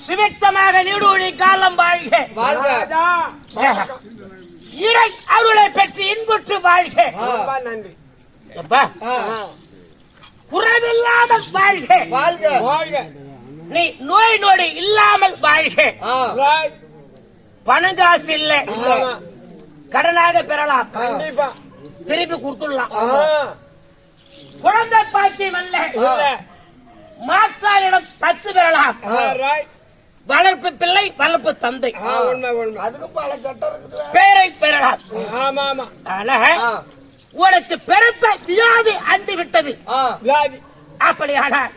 சுவிட்சமாக நீடூழி காலம் வாழ்க. இறை அருளை பெற்று இன்புற்று வாழ்க. நன்றி. குறைவில்லாத வாழ்க. நீ நோய் நொடி இல்லாமல் வாழ்க. பணங்காசு இல்ல, கடனாக பெறலாம், கண்டிப்பா திருப்பி கொடுத்துடலாம். குழந்தை பாக்கியம் அல்ல, மாற்றாரிடம் தத்து பெறலாம். வளர்ப்பு பிள்ளை வளர்ப்பு தந்தை, அதுக்கு பல சட்டம் இருக்குது. பேரை பெறலாம். உனக்கு பெருத்த வியாதி அண்டு விட்டது. அப்படியானால்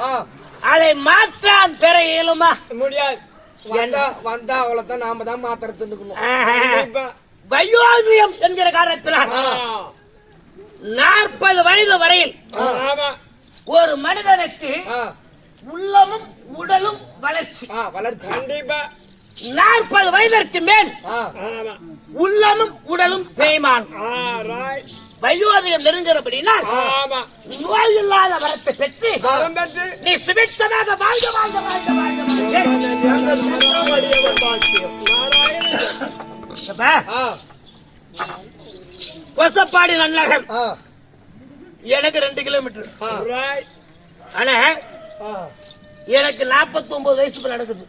அதை மாற்றான் பெற இயலுமா? முடியாது. வந்தா அவ்வளவுதான், நாம தான் மாத்திர தின்னுக்கணும். வயோதியம் என்கிற காரணத்தினால் 40 வயது வரையில் ஒரு மனிதனுக்கு உள்ளமும் உடலும் வளர்ச்சி. 40 வயதிற்கு மேல் உள்ளமும் உடலும் தேய்மான். வயோதிகம் நெருங்கிறபடினா நோய் இல்லாத வரத்தை பெற்று நீ சுபிட்சமாக வாழ்க வாழ்க வாழ்க வாழ்க. கொசப்பாடி நன்னகம் எனக்கு 2 கிலோமீட்டர். ஆனா எனக்கு 49 வயசு நடக்குது.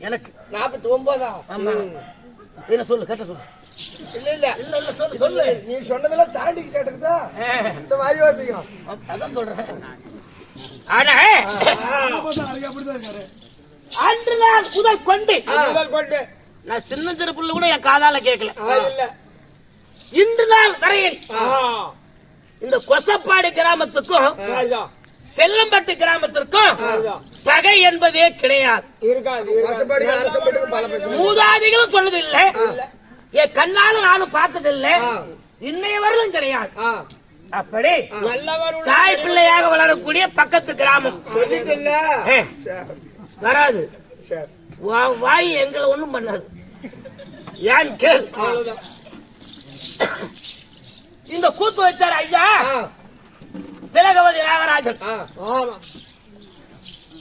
எனக்கு 49. ஆமா. என்ன சொல்லு, கேட்ட சொல்லு. இல்ல இல்ல இல்ல இல்ல சொல்லு சொல்லு. நீ சொன்னதெல்லாம் தாண்டி கேட்டுக்குதா இந்த வாயோதிகம்? அதான் சொல்றேன். ஆனா அன்று நாள் முதல் கொண்டு நான் சின்ன சிறு புள்ள கூட என் காதால கேட்கல. இன்று நாள் வரையில் இந்த கொசப்பாடி கிராமத்துக்கும் செல்லம்பட்டு கிராமத்திற்கும் பகை என்பதே கிடையாது. மூதாதிகளும் சொன்னது இல்லை, என் கண்ணால நானும் பார்த்தது இல்லை, இன்னைய வரலும் கிடையாது. அப்படி தாய் பிள்ளையாக வளரக்கூடிய பக்கத்து கிராமம் வராது. வாய் எங்களை ஒண்ணும் பண்ணாது. ஏன் கேள், இந்த கூத்து வச்சார் ஐயா திலகவதி நாகராஜன்.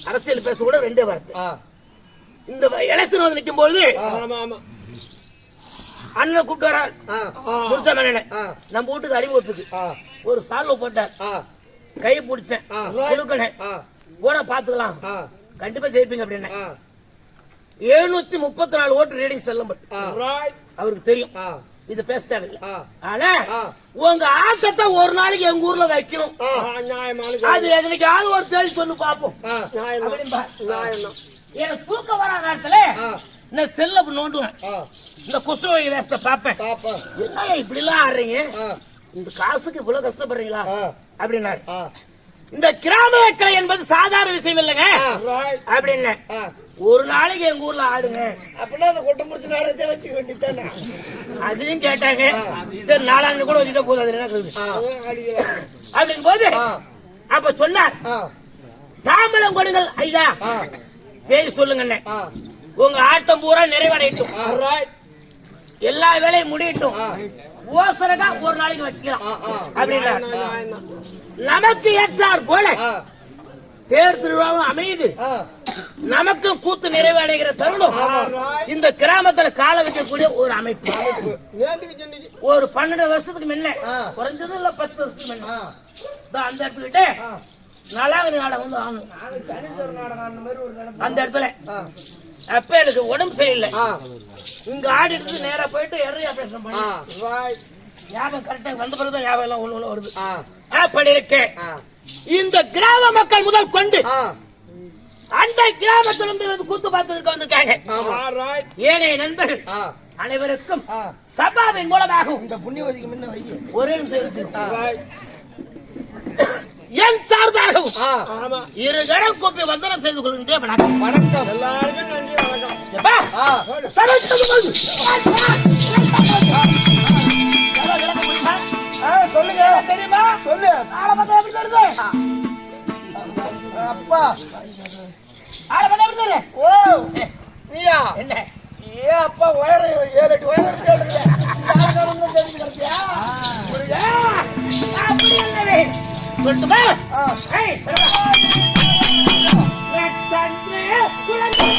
அரசியல் பேச கூட 2 வார்த்தை. இந்த எலெக்ஷன் வந்து நிற்கும் போது அண்ணன் கூப்பிட்டு வரார், முருசமண்ண நம்ம வீட்டுக்கு அறிமுகத்துக்கு ஒரு சால்வ போட்டார். கை பிடிச்சேன், போன பாத்துக்கலாம், கண்டிப்பா ஜெயிப்பீங்க அப்படின்னு. 734 ஓட்டு ரீடிங் செல்லும்பட்டு அவருக்கு தெரியும், இது பேச தேவையில்லை. ஆனா உங்க ஆட்டத்தை ஒரு நாளைக்கு எங்க ஊர்ல வைக்கணும். அது எதனைக்காவது ஒரு தேதி சொல்லு பாப்போம். எனக்கு தூக்கம் வர நேரத்துல இந்த செல்ல நோண்டுவேன், இந்த குஷ்டரோகி வேஷத்தை பாப்பேன். என்ன இப்படி எல்லாம் ஆடுறீங்க, இந்த காசுக்கு இவ்வளவு கஷ்டப்படுறீங்களா அப்படின்னாரு. இந்த கிராம வேட்டை என்பது சாதாரண விஷயம் இல்லைங்க அப்படின்னு. ஒரு நாளைக்கு எங்க ஊர்ல ஆடுங்க அப்படின்னா அந்த கொட்டை முடிச்ச நாடகத்தை வச்சுக்க வேண்டியதானே. அதையும் கேட்டாங்க. சரி, 4 கூட வச்சுட்டா போதும், அது என்ன அப்படின்னு போது அப்ப சொன்னார், தாம்பலம் கொடுங்கள் ஐயா, தேதி சொல்லுங்க, உங்க ஆட்டம் பூரா நிறைவடையட்டும், எல்லா வேலையும் முடியட்டும், ஓசரகா ஒரு நாளைக்கு வச்சுக்கலாம் அப்படின்னா நமக்கு ஏற்றார் போல தேர் திருவிழாவும் அமையுது. நமக்கு கூத்து நிறைவடைகிற தருணம் இந்த கிராமத்துல கால வைக்கக்கூடிய ஒரு அமைப்பு. ஒரு 12 வருஷத்துக்கு முன்ன குறைஞ்சது இல்ல 10 வருஷத்துக்கு முன்ன அந்த இடத்துக்கிட்ட நலாங்கனி நாடகம் வந்து அந்த இடத்துல அப்ப எனக்கு உடம்பு சரியில்லை. இங்க ஆடிட்டு நேரா போயிட்டு எறி ஆபரேஷன் பண்ணி ஞாபகம் கரெக்டா வந்த பிறகுதான் ஞாபகம் எல்லாம் ஒண்ணு வருது. அப்படி இருக்கேன். இந்த கிராம மக்கள் முதல் கொண்டு அந்த கிராமத்திலிருந்து கூத்து பார்த்து வந்திருக்காங்க. ஏனைய நண்பர்கள் அனைவருக்கும் சபாவின் மூலமாக இந்த புண்ணியவதிக்கு முன்ன வைக்க ஒரே நிமிஷம் என் சார்பாகவும் இருகரம் கூப்பி வந்தனம் செய்து கொள்கின்றேன். வணக்கம். வணக்கம். எல்லாருக்கும் நன்றி. வணக்கம். சொல்லுங்க. தெரியுமா? சொல்லு. ஆளப்பட்ட எப்படி தெரியுது? அப்பா ஆளப்பட்ட எப்படி தெரியுது? ஓ நீயா? என்ன ஏ அப்பா வயர 7-8 வயர கேளுங்க. அப்படி இல்லவே சொல்லுமா? ஏய் லட்சந்தே குலந்தே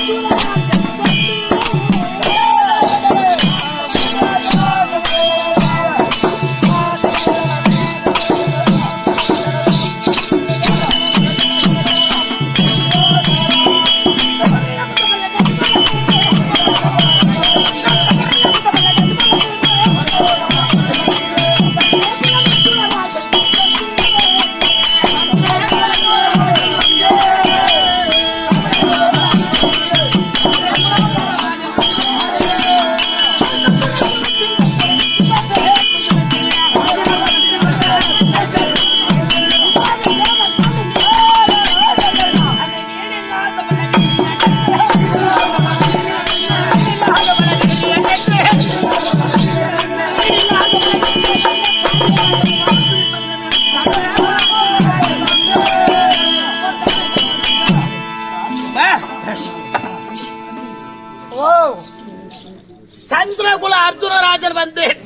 சந்திரகுல அர்ஜுனராஜன்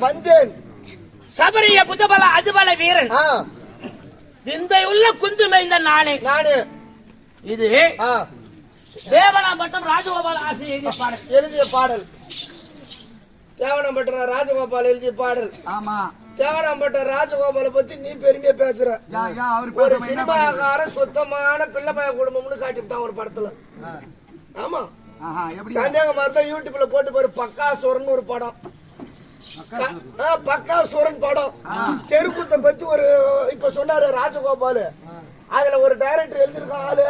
வந்தேன். சபரிய புஜபல அதுபல வீரன் விந்தை உள்ள குந்து மைந்த நானே. இது தேவனாம்பட்டம் ராஜகோபால் ஆசிரியர் எழுதிய பாடல். தேவனாம்பட்டம் ராஜகோபால் எழுதிய பாடல். ஆமா. தேவனாம்பட்டம் ராஜகோபால பத்தி நீ பெருமையா பேசுற. ஒரு சினிமாக்கார சுத்தமான பிள்ளைப்பைய குடும்பம்னு காட்டிவிட்டான் ஒரு படத்துல. ஆமா. சந்தேகம் மாதிரி யூடியூப்ல போட்டு போற பக்காசுரன் ஒரு படம். பக்காசுரன் படம் தெருக்கூத்த பத்தி ஒரு இப்ப சொன்னாரு ராஜகோபால். அதுல ஒரு டைரக்டர் எழுதிருக்கான். ஆளு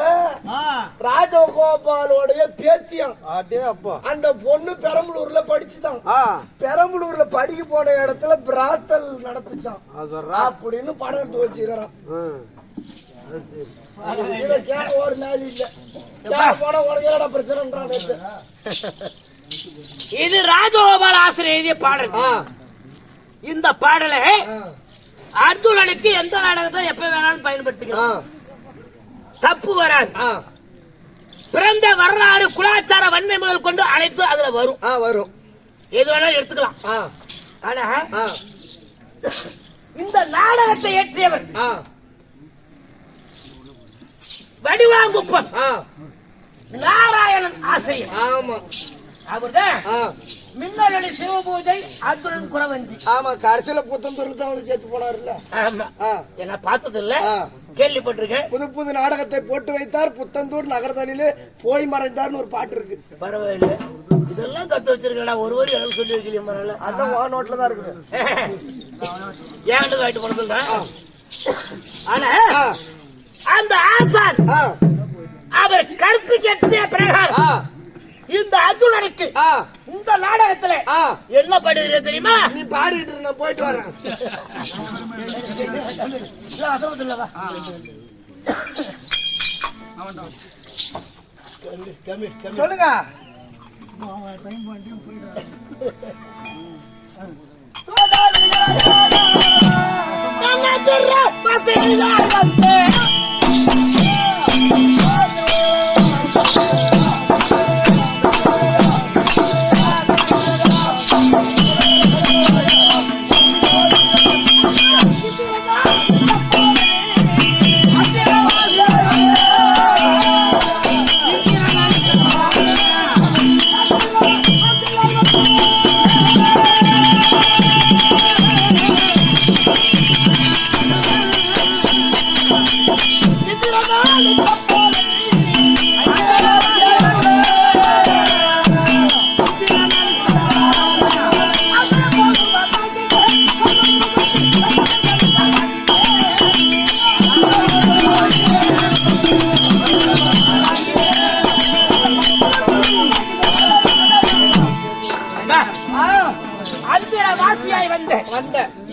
ராஜகோபாலோடைய பேத்தியம். அந்த பொண்ணு பெரம்பலூர்ல படிச்சுதான். பெரம்பலூர்ல படிக்க போன இடத்துல பிராத்தல் நடத்துச்சான் அப்படின்னு படம் எடுத்து வச்சுக்கிறான். ஒரு நாள் இல்ல போன உனக்கு பிரச்சனை. இது ராஜகோபால் ஆசிரியர் எழுதிய பாடல். இந்த பாடலை அர்ஜுனனுக்கு எந்த நாடகத்தை எப்ப வேணாலும் பயன்படுத்திக்கலாம். தப்பு வராது. பிறந்த வரலாறு குலாச்சார வன்மை முதல் கொண்டு அனைத்து அதுல வரும். எது வேணாலும் எடுத்துக்கலாம். ஆனா இந்த நாடகத்தை ஏற்றியவர் வடிவாங்குப்பம் நாராயணன் ஆசிரியர். ஆமா. அவர்தான் மின்னலி சிவபூஜை அர்ஜுனன் குறவஞ்சி. ஆமா. கடைசியில புத்தந்தூர்ல தான் அவரு சேர்த்து போனாருல்ல. ஆமா. என்ன பார்த்தது இல்ல, கேள்விப்பட்டிருக்கேன். புது நாடகத்தை போட்டு வைத்தார். புத்தந்தூர் நகரதனிலே போய் மறைந்தார்னு ஒரு பாட்டு இருக்கு. பரவாயில்ல. இதெல்லாம் கத்து வச்சிருக்கா. ஒரு வரி எனக்கு சொல்லி வைக்கலையே. மரல அதான் நோட்ல தான் இருக்குது. ஏன்ட்டு வாங்கிட்டு போனது. ஆனா அந்த ஆசான் அவர் கருத்து கேட்ட பிரகாரம் இந்த அர்ஜுனனுக்கு இந்த நாடகத்துல என்ன பாடுகிறது தெரியுமா? நீ பாடிட்டு நான் போயிட்டு வரேன். சொல்லுங்க.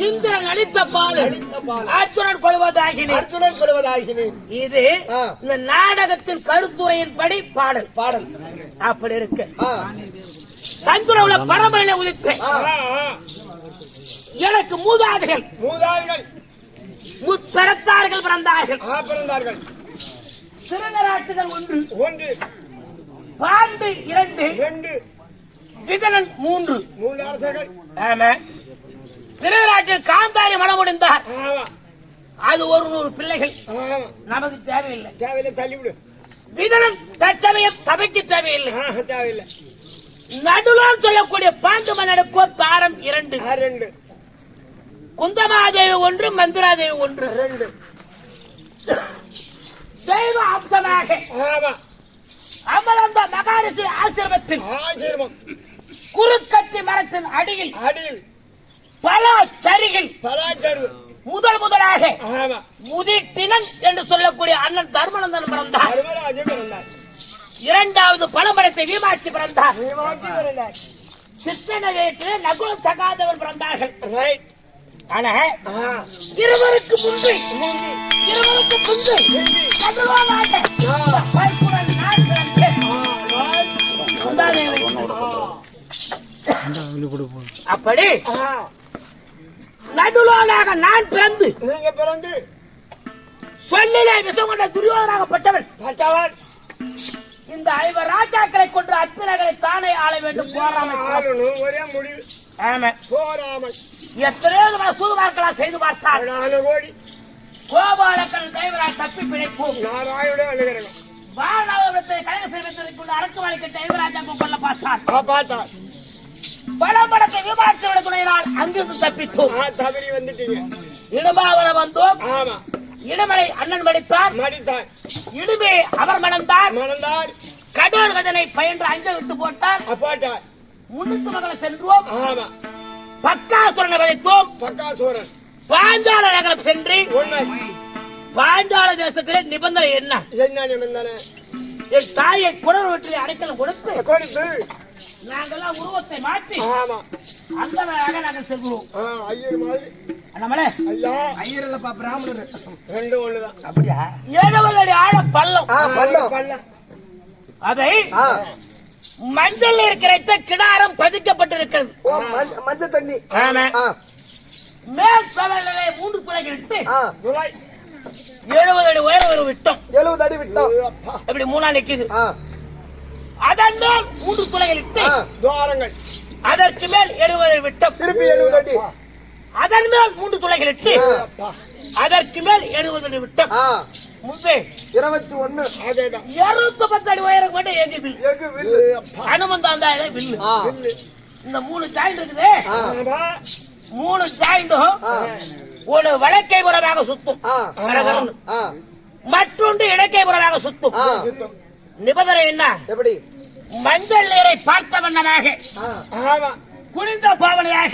இந்திரன் அளித்த பால் அர்ஜுனன் கொள்வதாகினி. இது இந்த நாடகத்தின் கருத்துரையின்படி பாடல் அப்படி இருக்கு. சந்துரவுல பரம்பரையில உதித்து எனக்கு மூதாதைகள் முத்தரத்தார்கள் பிறந்தார்கள். சிறுநராட்டுகள் 1, பாண்டு 2, விஜயன் 3 அரசர்கள். ஆமா. திருநாட்டில் காந்தாரி மனம் முடிந்தார். அது 100 பிள்ளைகள் நமக்கு தேவையில்லை. தள்ளிவிடு. விதனன் தற்சமயம் சபைக்கு தேவையில்லை. நடுவில் சொல்லக்கூடிய பாண்டு மன்னனுக்கோ தாரம் 2, குந்தமாதேவி 1, மந்திராதேவி 1, தெய்வ அம்சமாக அமர்ந்த மகாரிஷி ஆசிரமத்தில் குறுக்கத்தி மரத்தின் அடியில் பலாச்சரிகள் முதலாக முதிட்டினன் என்று சொல்லக்கூடிய அண்ணன் தர்மநந்தன் பிறந்தார். 2வது பழமரத்தை வீமாட்சி பிறந்தார். சித்தன வீட்டில் நகுல சகாதவன் பிறந்தார்கள். ஆனா இருவருக்கு முன்பு அப்படி நடுலாக நான் பிறந்து சொல்லிலே விஷம் கொண்ட துரியோதனாகப்பட்டவன் இந்த 5 ராஜாக்களை கொண்டு அத்தினகளை தானே ஆள வேண்டும். ஒரே முடிவு. எத்தனையோ சூதுமார்களா செய்து பார்த்தார். கோபாலக்கன் தெய்வராய் தப்பி பிழைப்போம். வாழாவரத்தை கழக செய்வதற்குள்ள அரக்குவாளிக்கு தெய்வராஜாக்கு கொள்ள பார்த்தார். பலபடத்தை விமானத்தை துணையினால் அங்கிருந்து தப்பித்தோம். தவறி வந்துட்டீங்க. இடுமாவனம் வந்தோம். இடுமலை அண்ணன் மடித்தார். இடுமே அவர் மணந்தார். கடோர் கதனை பயின்று அஞ்ச விட்டு போட்டார். முன்னுக்கு மகளை சென்றோம். பக்காசுரனை வதைத்தோம். பாஞ்சால நகரம் சென்று பாஞ்சால தேசத்திலே நிபந்தனை என்ன என் தாயை குடர் வீட்டிலே அடைக்கலம் கொடுத்து நாங்கெல்லாம் உருவத்தை மாற்றி அந்த நாங்கள் செல்வோம். அப்படியா? 70 அடி ஆழ பள்ளம். அதை மஞ்சள் இருக்கிற கிடாரம் பதிக்கப்பட்டிருக்கிறது. மஞ்சள் தண்ணி. மேல் சவலிலே 3 துளைகள் இட்டு 70 அடி உயரம் விட்டோம். 70 அடி விட்டோம். எப்படி 3 நிக்குது. அதன் மேல் 3 துளைகள் இட்டு துவாரங்கள். அதற்கு மேல் 70 விட்டோம். திருப்பி 70 அடி. அதன் மேல் 3 துளைகள் இட்டு அதற்கு மேல் 70 அடி விட்டோம். முன்பே 21 210 அடி உயரம் கொண்ட ஏகி வில். அனுமந்தாந்தா வில்லு. இந்த 3 ஜாயிண்ட் இருக்குது. 3 ஜாயிண்டும் ஒரு வடக்கை புறமாக சுத்தும். மற்றொன்று இடக்கை புறமாக சுத்தும். நிபந்தனை என்ன? எப்படி? மஞ்சள் நீரை பார்த்த வண்ணமாக குளிர்ந்த பாவனையாக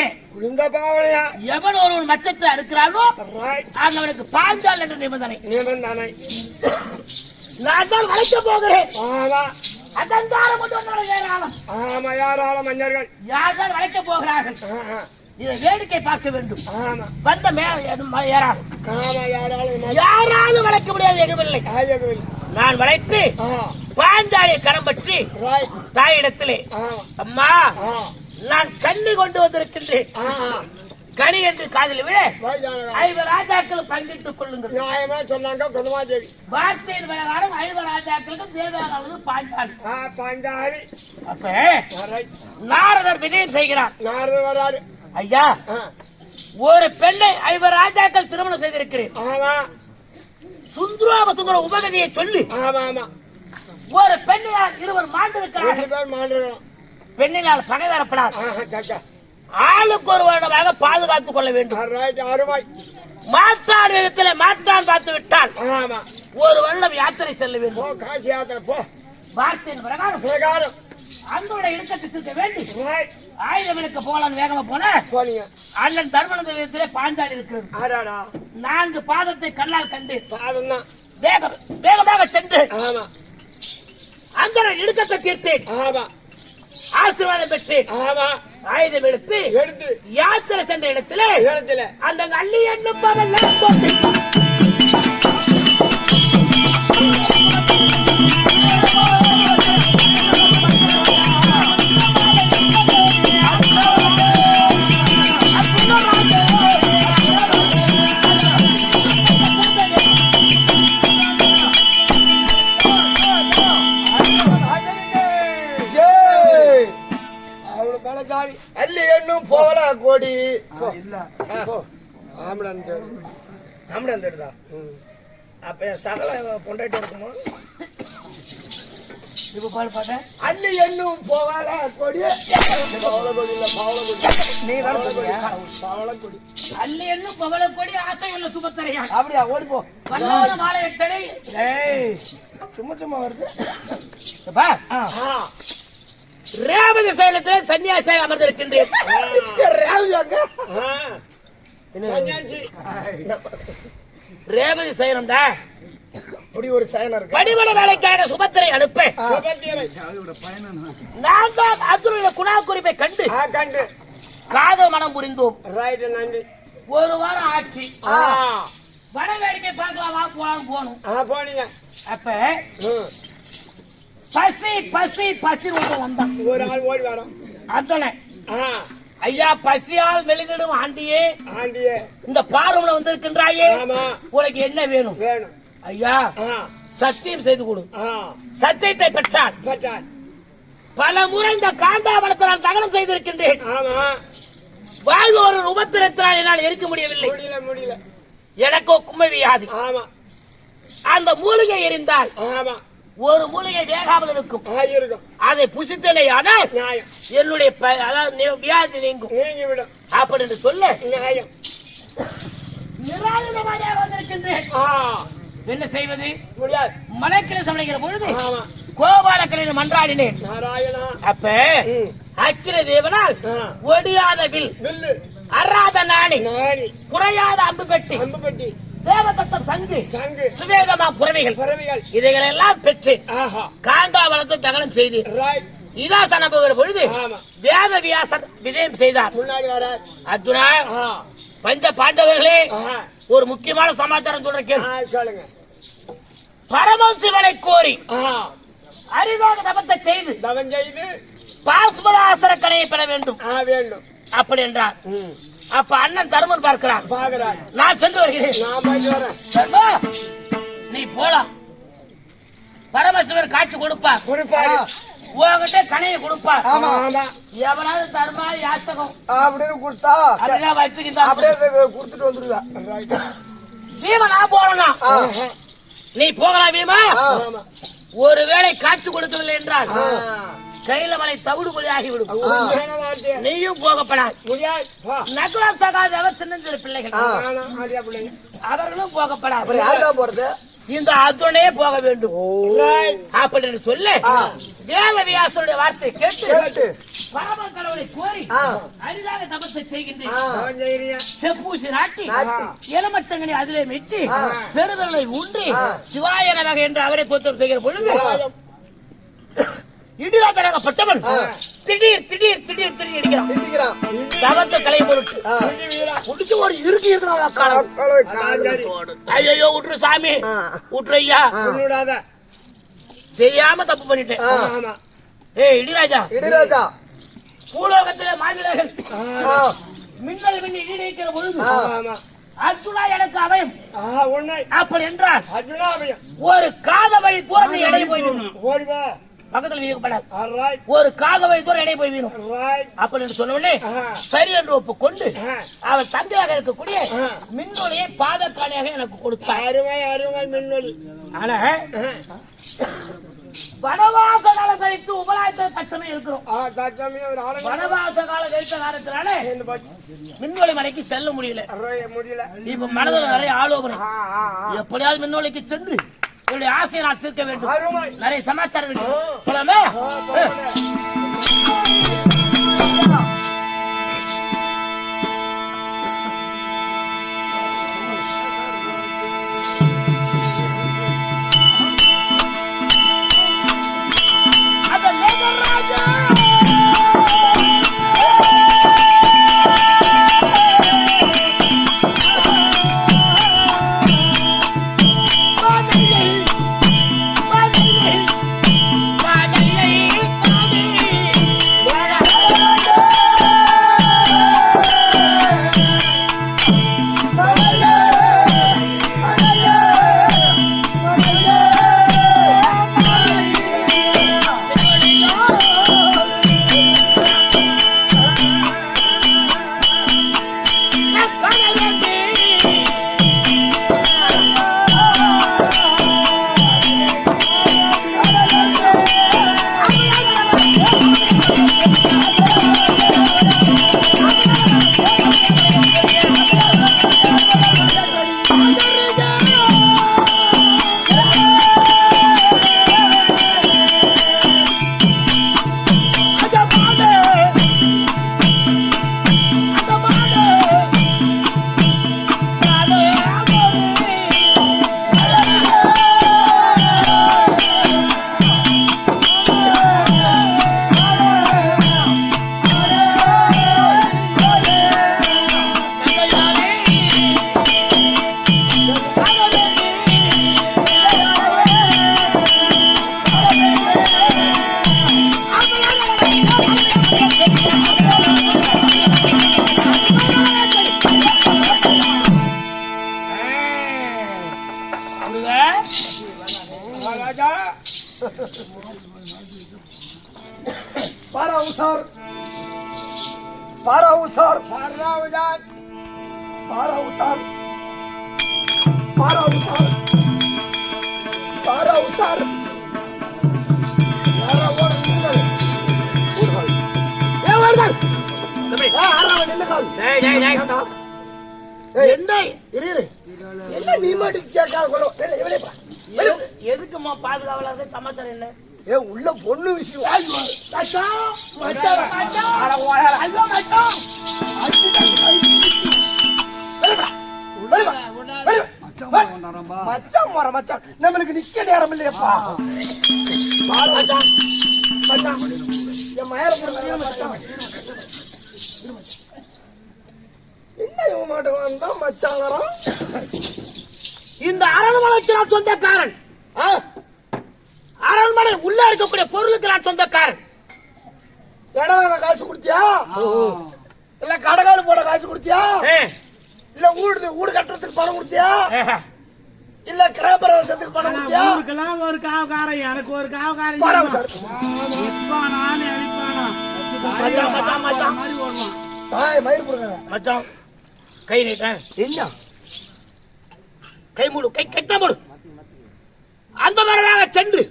எவன் ஒருவன் மச்சத்தை அடுக்கிறானோ அவனுக்கு பாஞ்சால் என்ற நிபந்தனை. நான் தான் வளைக்க போகிறேன். அதன்காரம் கொண்டு வந்தவர்கள் ஏராளம். மஞ்சர்கள் யார் தான் வளைக்க போகிறார்கள். இதை வேடிக்கை பார்க்க வேண்டும். வந்த யாராலும் வளைக்க முடியாது. எகவில்லை. நான் வளைத்து பாஞ்சாலியை கரம் பற்றி தாயிடத்திலே, அம்மா நான் கண்ணி கொண்டு வந்திருக்கின்றேன். கனி என்று காதில் விட 5 ராஜாக்கள் பங்கிட்டுக் கொள்ளுங்கள். சொன்னாங்க வார்த்தையின் பிரகாரம் 5 ராஜாக்களுக்கு தேவையானது பாஞ்சாலி. அப்ப நாரதர் விஜயம் செய்கிறார். நாரதர் வராரு. ஐயா, ஒரு பெண்ணை 5 ராஜாக்கள் திருமணம் செய்திருக்கிறேன். சுந்தர உபகதியை சொல்லி ஒரு பெண்ணையால் 2 மாண்டிருக்கிறார்கள். பெண்ணினால் பகை வரப்படாது. ஆளுக்கு ஒரு வருடமாக பாதுகாத்துக் கொள்ள வேண்டும். மாற்றான் இடத்துல மாற்றான் பார்த்து விட்டால் ஆமா ஒரு வருடம் யாத்திரை செல்ல வேண்டும். போ காசி யாத்திரை போ. வார்த்தையின் பிரகாரம் பிரகாரம் அங்கோட இழுக்கத்தை திருத்த வேண்டி ரைட் ஆயுதம் எடுக்க போலான்னு வேகமா போன போனீங்க. அண்ணன் தர்மனந்த விதத்திலே பாஞ்சாலி இருக்கிறது. ஆடாடா 4 பாதத்தை கண்ணால் கண்டு பாதம் தான். வேகமாக சென்று ஆமா அந்த இழுக்கத்தை தீர்த்தேன். ஆமா ஆசீர்வாதம் பெற்றேன். ஆமா ஆயுதம் எடுத்து யாத்திரை சென்ற இடத்துல அந்த அள்ளி என்னும் பவெல்லாம் போட்டிருப்பான். அள்ளி எண்ணும் போவல கோடி இல்ல ஆம்பளம் தேடுதா. அப்ப சகல பொண்டாட்டி இருக்குமா? இப்ப பாடு பாட்ட அள்ளி எண்ணும் போவல கோடி நீ பவள கொடி அள்ளி என்னும் பவள கொடி ஆசை உள்ள சுபத்தரையா. அப்படியா? ஓடி போ. வல்லாத மாலை எட்டடை சும்மா சும்மா வருது. ரேவதி சைலத்தில் சன்னியாசியாக அமர்ந்திருக்கின்றேன். ரேவதி சைலம்டா அப்படி ஒரு சயனம் இருக்கு. படிமட வேலைக்காக சுபத்திரை அனுப்ப நான் தான் அப்துல்ல குணா குறிப்பை கண்டு காதல் மனம் புரிந்தோம். ஒரு வாரம் ஆட்சி வட வேடிக்கை பார்க்கலாமா போகணும். போனீங்க. அப்ப பசி பசி பசி வந்தான். ஒரு ஆள் ஓடி வரோம். அத்தனை ஐயா பசியால் மெலிதிடும் ஆண்டியே ஆண்டியே இந்த பார்வன வந்திருக்கின்றாயே உனக்கு என்ன வேணும்? வேணும் ஐயா சத்தியம் செய்து கொடு. சத்தியத்தை பெற்றான். பல முறை இந்த காண்டாவனத்தை நான் தகனம் செய்திருக்கின்றேன். வாழ்வு ஒரு உபத்திரத்தினால் என்னால் இருக்க முடியவில்லை. முடியல. எனக்கோ கும்மை வியாதி. அந்த மூலிகை எரிந்தால் ஒரு மூலிகை வேகாமல் இருக்கும். அதை புசித்தனை ஆனால் என்னுடைய வியாதி நீங்கும் அப்படின்னு சொல்ல நிராயுதமாக வந்திருக்கின்றேன். என்ன செய்வது? மலைக்கிற சமைக்கிற பொழுது கோபாலக்கரையில் மன்றாடினேன். அப்ப அக்கிர தேவனால் ஒடியாத வில் அறாத நாணி குறையாத அம்பு பெட்டி தேவதத்தம் சங்கு சுவேதமா குறவைகள் இதைகள் எல்லாம் பெற்று காண்டாவனத்தை தகனம் செய்தேன். இதாசன போகிற பொழுது வேத வியாசர் விஜயம் செய்தார். அர்ஜுனா பஞ்ச பாண்டவர்களே ஒரு முக்கியமான சமாச்சாரம் சொல்றேன். பரமசிவனை கோரி அரிதாக தபத்தை செய்து பாஸ்பதாசர கணையை பெற வேண்டும் அப்படி என்றார். அப்ப அண்ணன் தருமன் பார்க்கிறான். நான் சென்று வருகிறேன். நீ போலாம். பரமசிவர் காட்சி கொடுப்பார். உங்ககிட்ட கணையை கொடுப்பார். எவனாவது தர்மா யாசகம் அப்படின்னு கொடுத்தா அப்படின்னா வச்சுக்கிட்டா அப்படியே கொடுத்துட்டு வந்துருவேன். பீமா நான் போறேன்னா நீ போகலாம். பீமா ஒருவேளை காட்சி கொடுக்கவில்லை என்றால் கையில மலை தவிடு பொறி ஆகிவிடும். நீயும் போகப்படாது. நகுலா சகாதேவர் சின்னஞ்சிறு பிள்ளைகள் அவர்களும் போகப்படாது. இந்த அர்ஜுனே போக வேண்டும் அப்படின்னு சொல்ல வேத வியாசருடைய வார்த்தை கேட்டு பரம கடவுளை கோரி அரிதாக தபத்தை செய்கின்றேன். செப்பூசி நாட்டி எலமச்சங்கனை அதிலே மிட்டி பெருதலை ஊன்றி சிவாய நமக என்று அவரை தோற்றம் செய்கிற பொழுது இடிராஜனாகப்பட்டவன் திடீர் திடீர் திடீர் திடீர் இடிக்கிறான். தவத்தை கலை பொருட்டு முடிச்சு ஒரு இறுக்கி இருக்கிறான். ஐயோ விட்டுரு சாமி விட்டுரு ஐயா தெரியாம தப்பு பண்ணிட்டேன். ஏய் இடிராஜா பூலோகத்திலே மாவீரர்கள் மின்னல் மின்னி இடிக்கிற பொழுது அர்ஜுனா எனக்கு அபயம் அப்படி என்றால் ஒரு காத வழி தூரம் இடையே போய் பக்கத்தில் வீக்கப்படாது. ஒரு காத வழி தூரம் இடையே போய் வீணும் அப்படின்னு சொன்ன உடனே சரி என்று ஒப்புக்கொண்டு அவன் தந்தையாக இருக்கக்கூடிய மின்னொலியை பாதக்காணியாக எனக்கு கொடுத்தார். அருமை அருமை மின்னொலி. ஆனா வனவாச காலம் கழித்து உபலாயத்தை தச்சமே இருக்கிறோம். தச்சமே வனவாச காலம் கழித்த காலத்தினால மின்வெளி மலைக்கு செல்ல முடியல. இப்ப மனதில் நிறைய ஆலோசனை, எப்படியாவது மின்வெளிக்கு சென்று என்னுடைய ஆசையை நான் தீர்க்க வேண்டும். நிறைய சமாச்சாரம் இருக்கு. போலாமே? எதுக்குமா பாதுகாவலர் சமாச்சாரம் என்ன? உள்ள பொண்ணு விஷயம். மச்சான் நம்மளுக்கு நிக்க நேரம் இல்லையப்பா. என்ன இவன் மாட்டேன் வந்தா மச்சாங்கிறான். இந்த அரண்மனைக்கு நான் சொந்தக்காரன். அரண்மனை உள்ள இருக்கக்கூடிய பொருளுக்கு நான் சொந்தக்காரன். இடம் காசு கொடுத்தியா? இல்ல கடகாலு போட காசு கொடுத்தியா? இல்ல வீடு கட்டுறதுக்கு பணம் கொடுத்தியா? இல்ல கிரகப்பிரவேசத்துக்கு பணம் கொடுத்தியா? ஒரு காவக்காரன், எனக்கு ஒரு காவக்காரன். மயிர் கொடுங்க மச்சான். கை நீட்டேன். என்ன கை மூடு, கை கட்ட மூடு. அந்த மாதிரி சென்று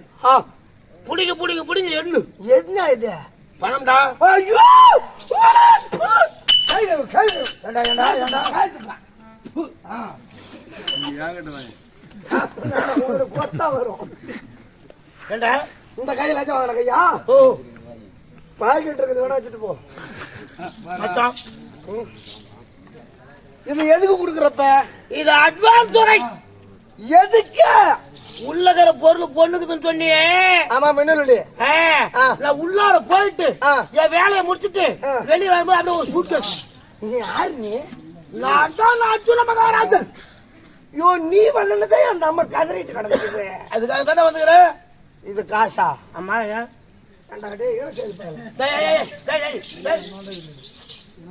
புடிங்க எண்ணு. என்ன இது? பணம்டா. ஐயோ கொத்தா வரும். இந்த கையில வாங்கின கையா? பாக்கெட் இருக்குது, வேணா வச்சுட்டு போ. இது எதுக்கு குடுக்கறப்ப? இது அட்வான்ஸ் தொகை. எதுக்கு? உள்ளகிற பொருள் பொண்ணுக்குதுன்னு சொன்னியே. ஆமா, மின்னலு. நான் உள்ளார போயிட்டு என் வேலையை முடிச்சுட்டு வெளியே வரும்போது அப்படியே ஒரு சூட்கேஸ். நீ யாரு? நீ நான் தான் அர்ஜுன மகாராஜன். ஐயோ, நீ வரலதே அந்த அம்மா கதறிட்டு கிடக்குது. அதுக்காக தானே வந்துக்கிறேன். இது காசா? அம்மா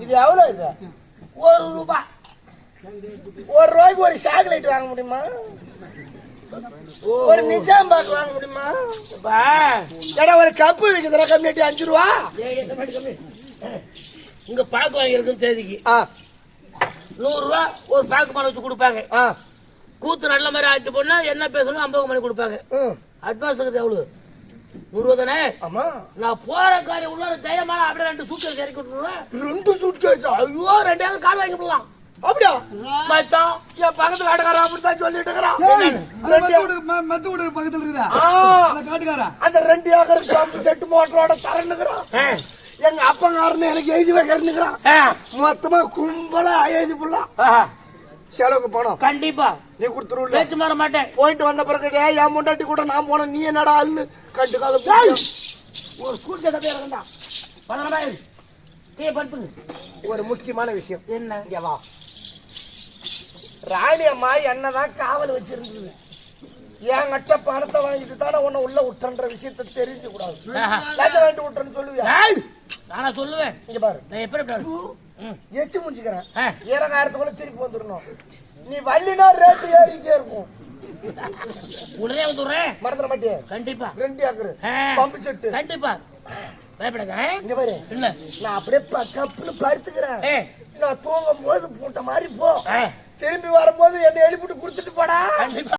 இது எவ்வளவு? இது ₹1. ₹1 ஒரு சாக்லேட் வாங்க முடியுமா? ஒரு நிஜாம் பாக்கு வாங்க முடியுமா? ஒரு கப்பு விற்கிறா கம்மியாட்டி ₹5. இங்க பாக்கு வாங்கிருக்கும் தேதிக்கு ₹100 ஒரு பாக்கு மணி வச்சு கொடுப்பாங்க. கூத்து நல்ல மாதிரி ஆட்டு போனா என்ன பேசணும் 50 மணி கொடுப்பாங்க. அட்வான்ஸ் எவ்வளவு? முருகனே ஆமா நான் போற காரியம் உள்ள தைரியமான அப்படியே 2 சூட்கேஸ் இறக்கி விட்டுருவேன். 2 சூட்கேஸா? ஐயோ 2 கால் வாங்கி போடலாம். அப்படியா? மச்சான் என் பக்கத்துல கடைக்காரன் அப்படித்தான் சொல்லிட்டு இருக்கிறான். மத்து வீடு பக்கத்துல இருக்குதா ஆ, அந்த காட்டுக்காரா அந்த 2 ஏக்கர் பம்பு செட் மோட்டரோட தரணுங்கிறான். எங்க அப்பங்காரன்னு எனக்கு எழுதி வைக்கிறேன்னுங்கிறான். மொத்தமா கும்பலா எழுதி போடலாம். செலவுக்கு போனோம் கண்டிப்பா நீ கொடுத்துருல. பேச்சு மாற மாட்டேன். போயிட்டு வந்த பிறகு டேய், என் முண்டாட்டி கூட நான் போனேன், நீ என்னடா ஆளுன்னு கண்டுக்காத. ஒரு சூட்கேஸ் அப்படியே இறங்கண்டா. பணமா கீழே படுத்துங்க. ஒரு முக்கியமான விஷயம் என்ன? இங்க வா. ராணி அம்மா என்னதான் காவல் வச்சிருந்தது, என்கிட்ட பணத்தை வாங்கிட்டு தானே உன்னை உள்ள விட்டுன்ற விஷயத்த தெரிஞ்சு கூடாது. லஞ்சம் வாங்கிட்டு விட்டுறேன்னு சொல்லுவியா? நானா சொல்லுவேன். இங்க பாரு, நான் எப்படி எச்சு முடிச்சுக்கிறேன். ஈரங்காயிரத்துக்குள்ள திருப்பி வந்துடணும். நீ வள்ளினா ரேட்டு ஏறிட்டே இருக்கும். உடனே வந்துடுறேன். மறந்துட மாட்டியே? கண்டிப்பா 2 ஏக்கர் பம்பு செட்டு. கண்டிப்பா பயப்படாத. இங்க பாரு, இல்ல நான் அப்படியே கப்புன்னு படுத்துக்கிறேன். நான் தூங்கும் போது போட்ட மாதிரி போ, திரும்பி வரும்போது என்ன எழுப்பிட்டு குடிச்சிட்டு போடா. கண்டிப்பா